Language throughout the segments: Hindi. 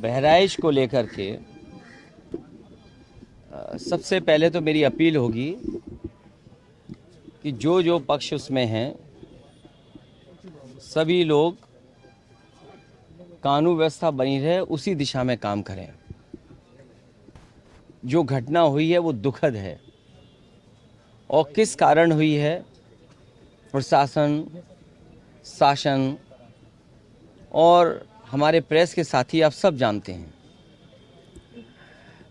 बहराइच को लेकर के सबसे पहले तो मेरी अपील होगी कि जो पक्ष उसमें हैं सभी लोग कानून व्यवस्था बनी रहे उसी दिशा में काम करें। जो घटना हुई है वो दुखद है और किस कारण हुई है प्रशासन, शासन और हमारे प्रेस के साथी आप सब जानते हैं।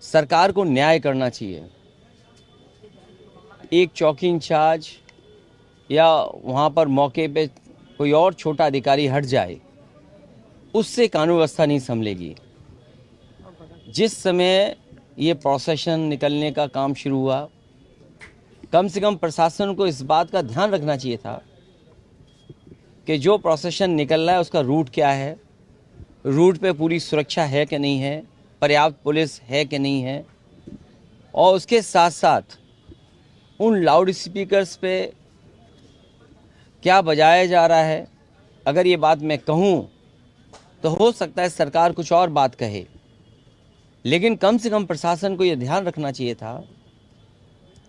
सरकार को न्याय करना चाहिए। एक चौकी इंचार्ज या वहाँ पर मौके पे कोई और छोटा अधिकारी हट जाए उससे कानून व्यवस्था नहीं संभलेगी। जिस समय ये प्रोसेशन निकलने का काम शुरू हुआ, कम से कम प्रशासन को इस बात का ध्यान रखना चाहिए था कि जो प्रोसेशन निकल रहा है उसका रूट क्या है, रूट पे पूरी सुरक्षा है कि नहीं है, पर्याप्त पुलिस है कि नहीं है, और उसके साथ साथ उन लाउड स्पीकर्स पे क्या बजाया जा रहा है। अगर ये बात मैं कहूँ तो हो सकता है सरकार कुछ और बात कहे, लेकिन कम से कम प्रशासन को ये ध्यान रखना चाहिए था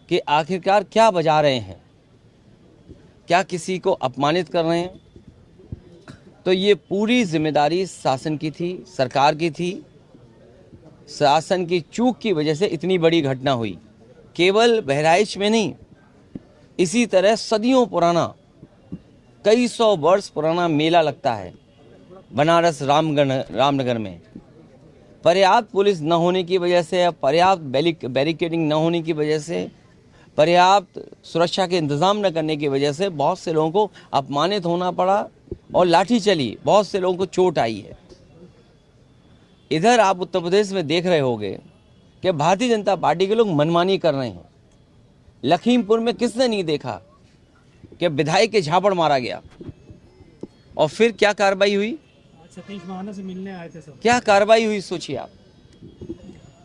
कि आखिरकार क्या बजा रहे हैं, क्या किसी को अपमानित कर रहे हैं। तो ये पूरी जिम्मेदारी शासन की थी, सरकार की थी। शासन की चूक की वजह से इतनी बड़ी घटना हुई। केवल बहराइच में नहीं, इसी तरह सदियों पुराना, कई सौ वर्ष पुराना मेला लगता है बनारस रामनगर में। पर्याप्त पुलिस न होने की वजह से, पर्याप्त बैरिकेडिंग न होने की वजह से, पर्याप्त सुरक्षा के इंतज़ाम न करने की वजह से बहुत से लोगों को अपमानित होना पड़ा और लाठी चली, बहुत से लोगों को चोट आई है। इधर आप उत्तर प्रदेश में देख रहे होंगे कि भारतीय जनता पार्टी के लोग मनमानी कर रहे हैं। लखीमपुर में किसने नहीं देखा कि विधायक के झापड़ मारा गया और फिर क्या कार्रवाई हुई? सतीश महाना से मिलने आए थे सब। क्या कार्रवाई हुई सोचिए आप।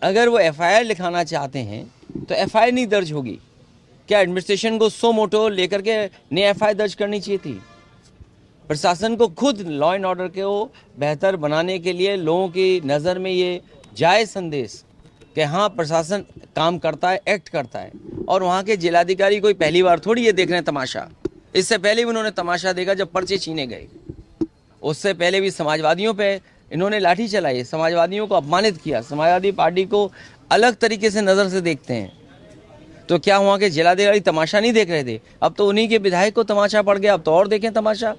अगर वो एफआईआर लिखाना चाहते हैं तो एफआईआर नहीं दर्ज होगी क्या? एडमिनिस्ट्रेशन को सो मोटो लेकर के नई एफआईआर दर्ज करनी चाहिए थी। प्रशासन को खुद लॉ एंड ऑर्डर को बेहतर बनाने के लिए लोगों की नज़र में ये जाए संदेश कि हाँ प्रशासन काम करता है, एक्ट करता है। और वहाँ के जिलाधिकारी कोई पहली बार थोड़ी ये देख रहे हैं तमाशा। इससे पहले भी उन्होंने तमाशा देखा जब पर्चे छीने गए। उससे पहले भी समाजवादियों पे इन्होंने लाठी चलाई, समाजवादियों को अपमानित किया। समाजवादी पार्टी को अलग तरीके से नज़र से देखते हैं। तो क्या वहाँ के जिलाधिकारी तमाशा नहीं देख रहे थे? अब तो उन्हीं के विधायक को तमाशा पड़ गया, अब तो और देखें तमाशा।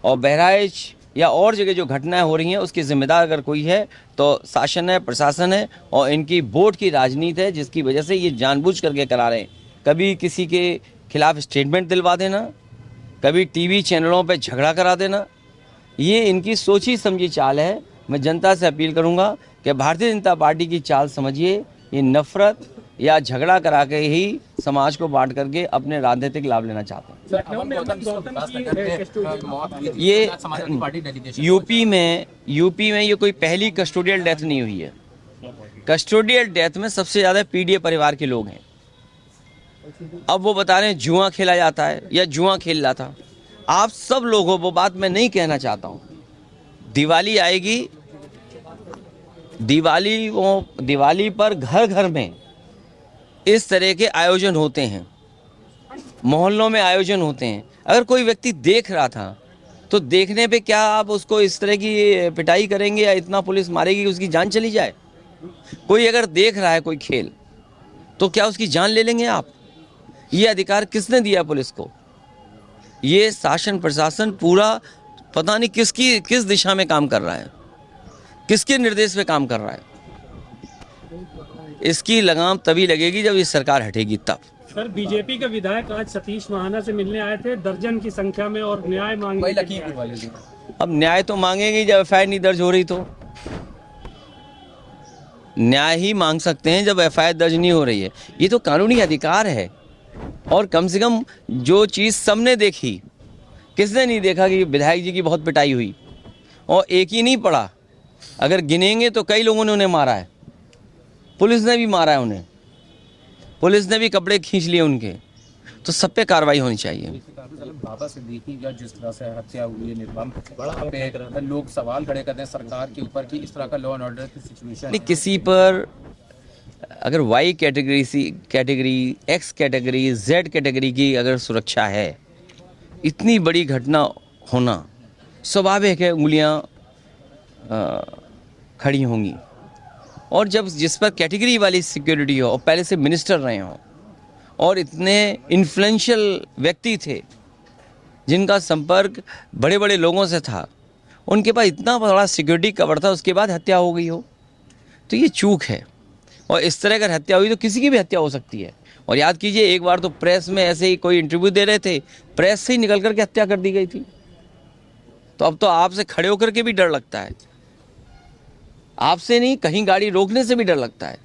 और बहराइच या और जगह जो घटनाएं हो रही हैं उसकी जिम्मेदार अगर कोई है तो शासन है, प्रशासन है और इनकी वोट की राजनीति है, जिसकी वजह से ये जानबूझ करके करा रहे हैं। कभी किसी के खिलाफ स्टेटमेंट दिलवा देना, कभी टीवी चैनलों पे झगड़ा करा देना, ये इनकी सोची समझी चाल है। मैं जनता से अपील करूंगा कि भारतीय जनता पार्टी की चाल समझिए। ये नफरत या झगड़ा करा के ही समाज को बांट करके अपने राजनीतिक लाभ लेना चाहते हैं। ये यूपी में ये कोई पहली कस्टोडियल डेथ नहीं हुई है। कस्टोडियल डेथ में सबसे ज़्यादा पीडीए परिवार के लोग हैं। अब वो बता रहे हैं जुआ खेला जाता है या जुआ खेल रहा था। आप सब लोगों, वो बात मैं नहीं कहना चाहता हूँ। दिवाली आएगी, दिवाली पर घर घर में इस तरह के आयोजन होते हैं, मोहल्लों में आयोजन होते हैं। अगर कोई व्यक्ति देख रहा था तो देखने पे क्या आप उसको इस तरह की पिटाई करेंगे या इतना पुलिस मारेगी कि उसकी जान चली जाए? कोई अगर देख रहा है कोई खेल तो क्या उसकी जान ले लेंगे आप? ये अधिकार किसने दिया पुलिस को? ये शासन प्रशासन पूरा पता नहीं किस दिशा में काम कर रहा है, किसके निर्देश पे काम कर रहा है। इसकी लगाम तभी लगेगी जब ये सरकार हटेगी तब। सर, बीजेपी के विधायक आज सतीश महाना से मिलने आए थे दर्जन की संख्या में और न्याय मांगने के लिए आए। अब न्याय तो मांगेंगे जब एफआईआर नहीं दर्ज हो रही, तो न्याय ही मांग सकते हैं जब एफआईआर दर्ज नहीं हो रही है। ये तो कानूनी अधिकार है। और कम से कम जो चीज़ सबने देखी, किसने नहीं देखा कि विधायक जी की बहुत पिटाई हुई? और एक ही नहीं पड़ा, अगर गिनेंगे तो कई लोगों ने उन्हें मारा है। पुलिस ने भी मारा है उन्हें, पुलिस ने भी कपड़े खींच लिए उनके। तो सब पे कार्रवाई होनी चाहिए। बाबा सिद्दीकी का जिस तरह से हत्या हुई है निर्मम, पे लोग सवाल खड़े करते हैं सरकार के ऊपर कि इस तरह का लॉ एंड ऑर्डर की सिचुएशन नहीं, किसी पर अगर Y category, C category, X category, Z category की अगर सुरक्षा है, इतनी बड़ी घटना होना स्वाभाविक है, उंगलियां खड़ी होंगी। और जब जिस पर कैटेगरी वाली सिक्योरिटी हो और पहले से मिनिस्टर रहे हों और इतने इन्फ्लुएंशियल व्यक्ति थे जिनका संपर्क बड़े बड़े लोगों से था, उनके पास इतना बड़ा सिक्योरिटी कवर था, उसके बाद हत्या हो गई हो, तो ये चूक है। और इस तरह अगर हत्या हुई तो किसी की भी हत्या हो सकती है। और याद कीजिए, एक बार तो प्रेस में ऐसे ही कोई इंटरव्यू दे रहे थे, प्रेस से ही निकल करके हत्या कर दी गई थी। तो अब तो आपसे खड़े होकर के भी डर लगता है, आपसे नहीं, कहीं गाड़ी रोकने से भी डर लगता है।